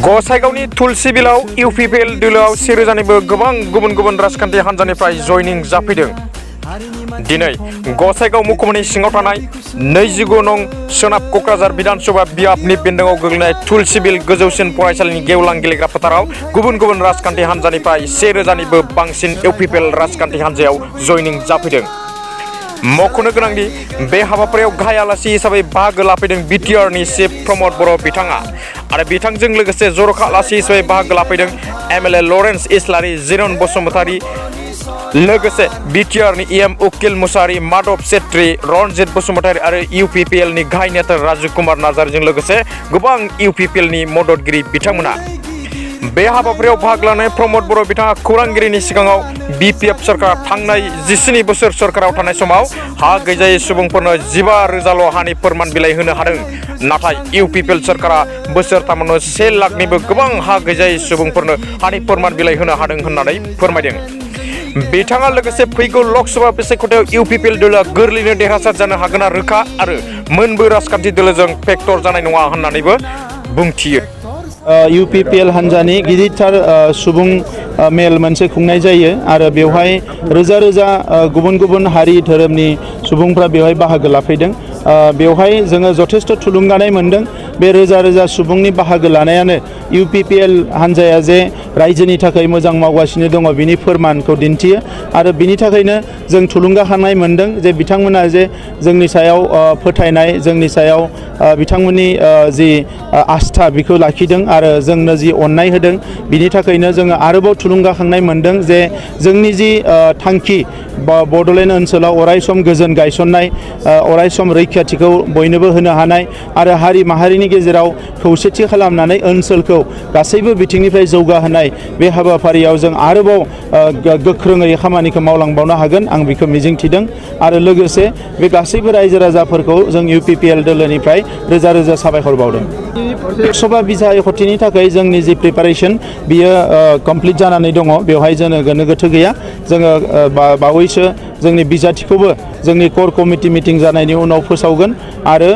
गसाइगावनि तुलसिबिलाव UPPL दोलोआव 1000निबो गोबां गुबुन गुबुन राजखान्थि हान्जानिफ्राय जयनिं जाफैदों। दिनै गसाइगाव मुखुमनि सिङाव थानाय 29 नं सोनाब कक्राझार विधानसभा बियाबनि बेन्दोंआव गोग्लैनाय तुलसिबिल गोजौसिन फरायसालिनि गेवलां गेलेग्रा फोथाराव गुबुन गुबुन राजखान्थि हान्जानिफ्राय 1000निबो बांसिन इउपिपिएल राजखान्थि हान्जायाव जयनिं जाफैदों। मख'नो गोनांदि बे हाबाफारियाव गाहाय आलासि हिसाबै बाहागो लाफैदों बिटिआरनि चिफ प्रमद बर' बिथाङा आरो बिथांजों लोगोसे जर'खा आलासि हिसाबै बाहागो लाफैदों एमएलए लरेन्स इस्लारि, जिरन बसुमतारी, लोगोसे बिटिआरनि इएम उकिल मुसाहारि, माधव सेट्रि, रनजित बसुमतारी आरो इउपिपिएलनि गाहाय नेता राजु कुमार नार्जारिजों लोगोसे गोबां इउपिपिएलनि मददगिरि बिथांमोना। बे हाबाफारियाव बाहागो लानाय प्रमद बर' बिथाङा खौरांगिरिनि सिगाङाव बिपिएफ सरकारा थांनाय 17 बोसोर सरकाराव थानाय समाव हा गैजायै सुबुंफोरनो 15,000ल' हानि फोरमान बिलाइ होनो हादों, नाथाय इउपिपिएल सरकारा बोसोरथामावनो 1 लाखनिबो गोबां हा गैजायै सुबुंफोरनो हानि फोरमान बिलाइ होनो हादों होननानै फोरमायदों। बिथाङा लोगोसे फैगौ लकसभा बिसायख'थियाव इउपिपिएल दोलोआ गोरलैनो देरहासार जानो हागोनआ रोखा आरो मोनबो राजखान्थि दोलोजों फेक्टर जानाय नङा होननानैबो बुंथियो। इउपिपिएल हान्जानि गिदिरथार सुबुं मेल मोनसे खुंनाय जायो आरो बेवहाय रोजा रोजा गुबुन गुबुन हारि धोरोमनि सुबुंफ्रा बेवहाय बाहागो लाफैदों। बेवहाय जोङो जथेस्थ' थुलुंगानाय मोनदों। बे रोजा रोजा सुबुंनि बाहागो लानायानो इउपिपिएल हान्जाया जे रायजोनि थाखाय मोजां मावगासिनो दङ बिनि फोरमानखौ दिन्थियो आरो बिनि थाखायनो जों थुलुंगाखांनाय मोनदों जे बिथांमोना जे जोंनि सायाव फोथायनाय, जोंनि सायाव बिथांमोननि जि आस्था बेखौ लाखिदों आरो जोंनो जि अननाय होदों बिनि थाखायनो जोङो आरोबाव थुलुंगाखांनाय मोनदों जे जोंनि जि थांखि बड'लेण्ड ओनसोलाव अरायसम गोजोन गायसननाय, अरायसम रैखाथिखौ बयनोबो होनो हानाय आरो हारि माहारिनि गेजेराव खौसेथि खालामनानै ओनसोलखौ गासैबो बिथिंनिफ्राय जौगाहोनाय बे हाबाफारियाव जों आरोबाव गोख्रोङै खामानिखौ मावलांबावनो हागोन आं बेखौ मिजिंथिदों आरो लोगोसे बे गासैबो रायजो राजाफोरखौ जों इउपिपिएल दोलोनिफ्राय रोजा रोजा साबायखर बावदों। लकसभा बिसायख'थिनि थाखाय जोंनि जि प्रिपारेसन बियो कमप्लिट जानानै दङ। बेवहाय जोङो गोनो गोथो गैया। जोङो बावैसो जोंनि बिजाथिखौबो जोंनि कोर कमिटि मिटिं जानायनि उनाव फोसावगोन आरो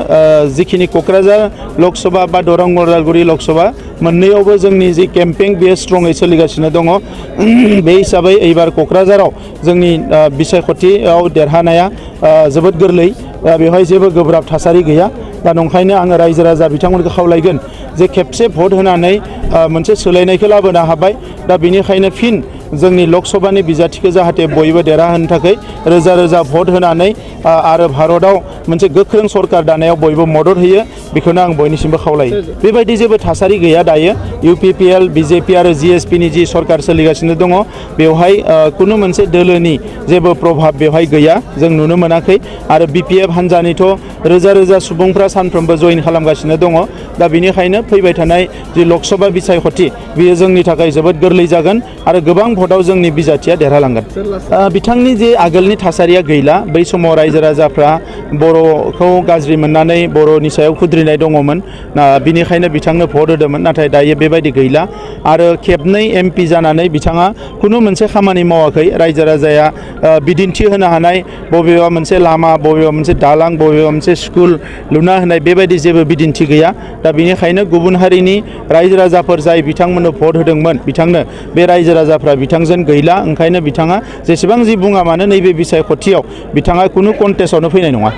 जिखिनि क'क्राझार लकसभा बा दरं उदालगुरि लकसभा मोननैयावबो जोंनि जि केम्पेइन बेयो स्ट्रङै सोलिगासिनो दङ। बे हिसाबै एबार क'क्राझाराव जोंनि बिसायख'थियाव देरहानाया जोबोद गोरलै, बेवहाय जेबो गोब्राब थासारि गैया। दा नंखायनो आङो रायजो राजा बिथांमोनखौ खावलायगोन जे खेबसे भट होनानै मोनसे सोलायनायखौ लाबोनो हाबाय। दा बेनिखायनो फिन जोंनि लकसभानि बिजाथिखौ जाहाथे बयबो देरहाहोनो थाखाय रोजा रोजा भट होनानै आरो भारतआव मोनसे गोख्रों सरकार दानायाव बयबो मदद होयो बेखौनो आं बयनिसिमबो खावलायो। बेबायदि जेबो थासारि गैया दायो। इउपिपिएल, बिजेपि आरो जिएसपिनि जि सरकार सोलिगासिनो दङ बेवहाय खुनु मोनसे दोलोनि जेबो प्रभाब बेवहाय गैया, जों नुनो मोनाखै आरो बिपिएफ हान्जानिथ' रोजा रोजा सुबुंफ्रा सानफ्रोमबो जइन खालामगासिनो दङ। दा बेनिखायनो फैबाय थानाय जि लकसभा बिसायख'थि बेयो जोंनि थाखाय जोबोद गोरलै जागोन आरो गोबां भटआव जोंनि बिजाथिया देरहालांगोन। बिथांनि जे आगोलनि थासारिया गैला। बै समाव रायजो राजाफ्रा बर'खौ गाज्रि मोननानै बर'नि सायाव खुद्रिनाय दङमोन, बिनिखायनो बिथांनो भट होदोंमोन। नाथाय दायो बेबायदि गैला आरो खेबनै एमपि जानानै बिथाङा खुनु मोनसे खामानि मावाखै। रायजो राजाया बिदिन्थि होनो हानाय बबेबा मोनसे लामा, बबेबा मोनसे दालां, बबेबा मोनसे स्कुल लुना होनाय बेबायदि जेबो बिदिन्थि गैया। दा बेनिखायनो गुबुन हारिनि रायजो राजाफोर जाय बिथांमोननो भट होदोंमोन बिथांनो बे रायजो राजाफ्रा बिथांजों गैला। ओंखायनो बिथाङा जेसेबां जि बुङा मानो नैबे बिसायख'थियाव बिथाङा खुनु कन्टेस्टआवनो फैनाय नङा।